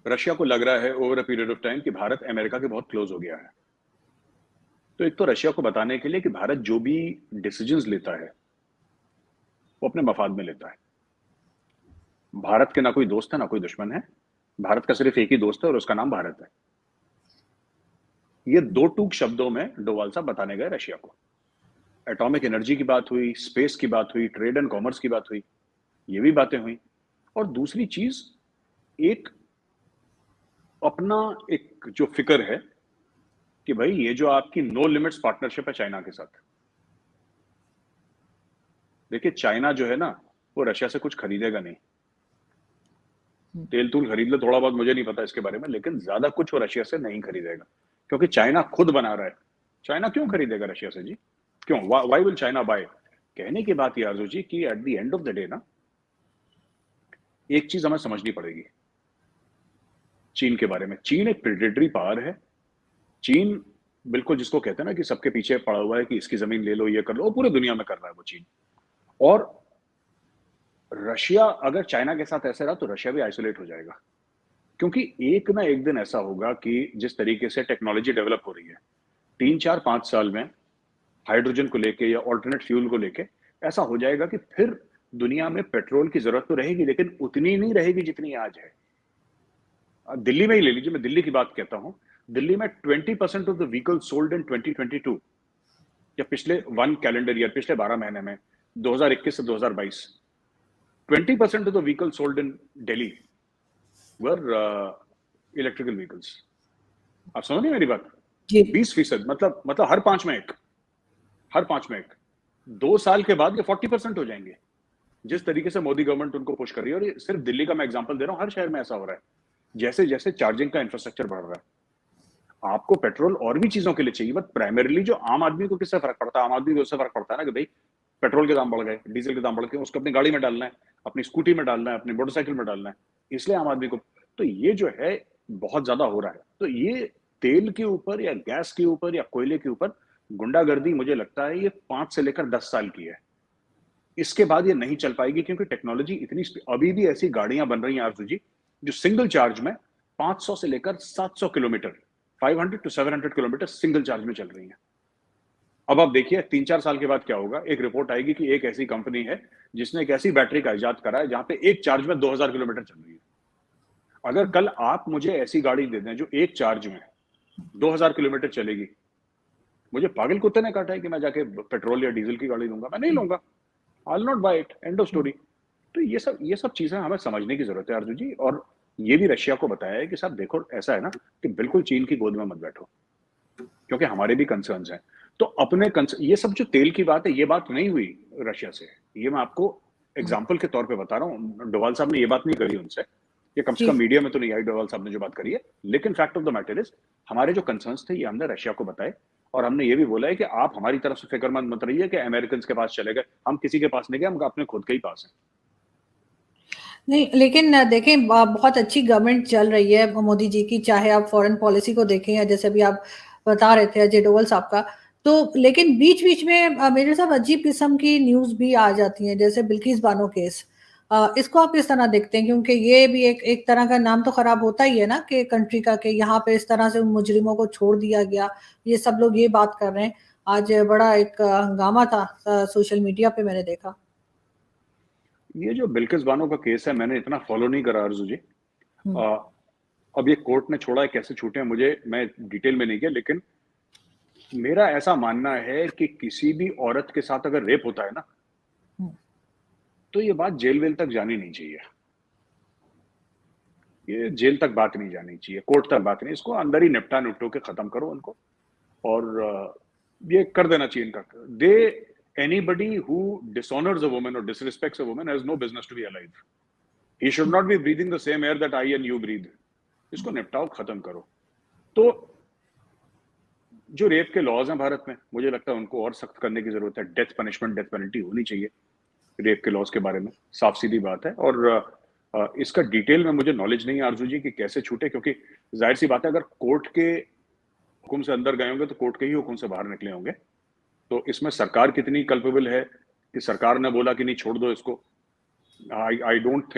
Russia को लग रहा है over a period of time कि भारत अमेरिका के बहुत क्लोज हो गया है। तो एक तो रशिया को बताने के लिए कि भारत जो भी डिसीजंस लेता है वो अपने मफाद में लेता है। भारत के ना कोई दोस्त है ना कोई दुश्मन है। भारत का सिर्फ एक ही दोस्त है और उसका नाम भारत है। ये दो टूक शब्दों में डोवाल साहब बताने गए रशिया को। एटॉमिक एनर्जी की बात हुई, स्पेस की बात हुई, ट्रेड एंड कॉमर्स की बात हुई, ये भी बातें हुई। और दूसरी चीज, एक अपना एक जो फिक्र है कि भाई ये जो आपकी नो लिमिट्स पार्टनरशिप है चाइना के साथ। देखिए चाइना जो है ना वो रशिया से कुछ खरीदेगा नहीं। तेल तूल खरीद ले थोड़ा बहुत, मुझे नहीं पता इसके बारे में, लेकिन ज्यादा कुछ वो रशिया से नहीं खरीदेगा क्योंकि चाइना खुद बना रहा है। चाइना क्यों खरीदेगा रशिया से जी? क्यों? Why will China bye? कहने की बात ये आरजू जी कि at the end of the day ना एक चीज हमें समझनी पड़ेगी चीन के बारे में। चीन एक प्रेडेटरी पावर है। चीन बिल्कुल जिसको कहते हैं ना कि सबके पीछे पड़ा हुआ है कि इसकी जमीन ले लो, ये कर लो, वो पूरे दुनिया में कर रहा है वो चीन। और रशिया अगर चाइना के साथ ऐसे रहा तो रशिया भी आइसोलेट हो जाएगा, क्योंकि एक ना एक दिन ऐसा होगा कि जिस तरीके से टेक्नोलॉजी डेवलप हो रही है 3 4 5 साल में हाइड्रोजन को लेके या ऑल्टरनेट फ्यूल को लेके ऐसा हो जाएगा कि फिर दुनिया में पेट्रोल की जरूरत तो रहेगी लेकिन उतनी नहीं रहेगी जितनी आज है। दिल्ली में ही ले लीजिए, मैं दिल्ली की बात कहता हूं। दिल्ली में 20% of the vehicle sold in 2022 या पिछले 1 कैलेंडर ईयर, पिछले 12 महीने में 2021 से 2022 20% of the vehicle sold in Delhi were electrical vehicles. आप समझ नहीं मेरी बात? 20%, मतलब हर 5 में एक 2 साल के बाद ये 40% हो जाएंगे जिस तरीके से मोदी गवर्नमेंट उनको पुश कर रही है। और ये सिर्फ दिल्ली का मैं एग्जांपल दे रहा हूं, हर शहर में ऐसा हो रहा है। जैसे जैसे चार्जिंग का इंफ्रास्ट्रक्चर बढ़ रहा है, आपको पेट्रोल और भी चीजों के लिए चाहिए, बट प्राइमरीली जो आम आदमी को किससे फर्क पड़ता है? आम आदमी को उससे फर्क पड़ता है ना कि भाई पेट्रोल के दाम बढ़ गए, डीजल के दाम बढ़ गए, उसको अपनी गाड़ी में डालना है, अपनी स्कूटी में डालना है, अपनी मोटरसाइकिल में डालना है, इसलिए आम आदमी को। तो ये जो है बहुत ज्यादा हो रहा है। तो ये तेल के ऊपर या गैस के ऊपर या कोयले के ऊपर गुंडागर्दी मुझे लगता है ये 5 से लेकर 10 साल की है। इसके बाद ये नहीं चल पाएगी क्योंकि टेक्नोलॉजी इतनी अभी भी ऐसी गाड़ियां बन रही हैं आरजू जी जो सिंगल चार्ज में 500 से लेकर 700 kilometre, 500 to 700 kilometre single charge में चल रही हैं। अब आप देखिए 3 4 साल के बाद क्या होगा। एक रिपोर्ट आएगी कि एक ऐसी कंपनी है जिसने एक ऐसी बैटरी का इजाद करा है जहां पे एक चार्ज में 2000 किलोमीटर चल रही है। अगर कल आप मुझे ऐसी गाड़ी दे दें जो एक चार्ज में 2000 किलोमीटर चलेगी, मुझे पागल कुत्ते ने काटा है कि मैं जाके पेट्रोल या डीजल की गाड़ी लूंगा? मैं नहीं लूंगा। I not buy it, end of story. तो ये सब चीजें हमें समझने की जरूरत है अर्जुन जी। और ये भी रशिया को बताया है कि साहब देखो ऐसा है ना कि बिल्कुल चीन की गोद में मत बैठो क्योंकि हमारे भी कंसर्न्स हैं। तो अपने ये सब जो तेल की बात है ये बात नहीं हुई रशिया से। ये मैं आपको एग्जाम्पल के तौर पे बता रहा हूँ। डोवाल साहब ने ये बात नहीं करी उनसे, ये कम से कम मीडिया में तो नहीं आई डोवाल साहब ने जो बात करी है। लेकिन fact of the matter is हमारे जो कंसर्न्स थे ये हमने रशिया को बताए और हमने ये भी बोला है कि आप हमारी तरफ से फिक्रमंद मत रहिए कि अमेरिकन के पास चले गए। हम किसी के पास नहीं गए, हम अपने खुद के ही पास हैं। नहीं, लेकिन देखें बहुत अच्छी गवर्नमेंट चल रही है मोदी जी की, चाहे आप फॉरेन पॉलिसी को देखें या जैसे अभी आप बता रहे थे अजय डोवल साहब का। तो लेकिन बीच बीच में मेरे साथ अजीब किस्म की न्यूज भी आ जाती हैं, जैसे बिल्किस बानो केस। इसको आप किस तरह देखते हैं? क्योंकि ये भी एक तरह का नाम तो खराब होता ही है ना कि कंट्री का, कि यहाँ पे इस तरह से उन मुजरिमों को छोड़ दिया गया। ये सब लोग ये बात कर रहे हैं। आज बड़ा एक हंगामा था सोशल मीडिया पे, मैंने देखा। ये जो बिल्किस बानो का केस है मैंने इतना फॉलो नहीं करा अर्जु जी। अब ये कोर्ट ने छोड़ा है, कैसे छूटे हैं मुझे, मैं डिटेल में नहीं गया, लेकिन मेरा ऐसा मानना है कि किसी भी औरत के साथ अगर रेप होता है ना तो ये बात जेल वेल तक जानी नहीं चाहिए। ये जेल तक बात नहीं जानी चाहिए, कोर्ट तक बात नहीं, इसको अंदर ही निपटा निपटो के खत्म करो उनको। और ये कर देना चाहिए इनका। They anybody who dishonours a woman और disrespects a woman has no business to be alive. He should not be breathing the same air that I and you breathe. इसको निपटाओ, खत्म करो। तो जो रेप के लॉज हैं भारत में, मुझे लगता है उनको और सख्त करने की जरूरत है। डेथ पनिशमेंट, डेथ पेनल्टी होनी चाहिए रेप के लॉज के बारे में, साफ सीधी बात है। और इसका डिटेल में मुझे नॉलेज नहीं है आरजू जी कि कैसे छूटे, क्योंकि जाहिर सी बात है अगर कोर्ट के हुक्म से अंदर गए होंगे तो कोर्ट के ही हुक्म से बाहर निकले होंगे। तो इसमें सरकार कितनी कल्पेबल है कि सरकार ने बोला कि नहीं छोड़ दो इसको, I don't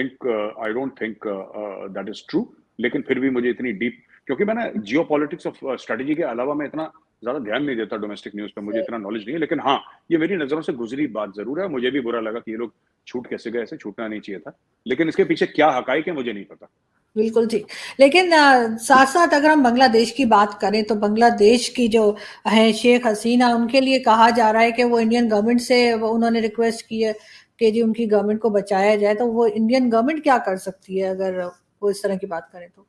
think that is true. लेकिन फिर भी मुझे इतनी डीप, क्योंकि मैं ना जियो पॉलिटिक्स ऑफ स्ट्रेटेजी के अलावा मैं इतना ज्यादा ध्यान नहीं देता डोमेस्टिक न्यूज पे, मुझे इतना नॉलेज नहीं है। लेकिन हाँ, ये मेरी नजरों से गुजरी बात जरूर है, मुझे भी बुरा लगा कि ये लोग छूट कैसे गए, ऐसे छूटना नहीं चाहिए था। लेकिन इसके पीछे क्या हकाइक है मुझे नहीं पता। बिल्कुल ठीक। लेकिन साथ साथ अगर हम बांग्लादेश की बात करें तो बांग्लादेश की जो है शेख हसीना, उनके लिए कहा जा रहा है कि वो इंडियन गवर्नमेंट से उन्होंने रिक्वेस्ट की है कि जी उनकी गवर्नमेंट को बचाया जाए, तो वो इंडियन गवर्नमेंट क्या कर सकती है अगर वो इस तरह की बात करें तो?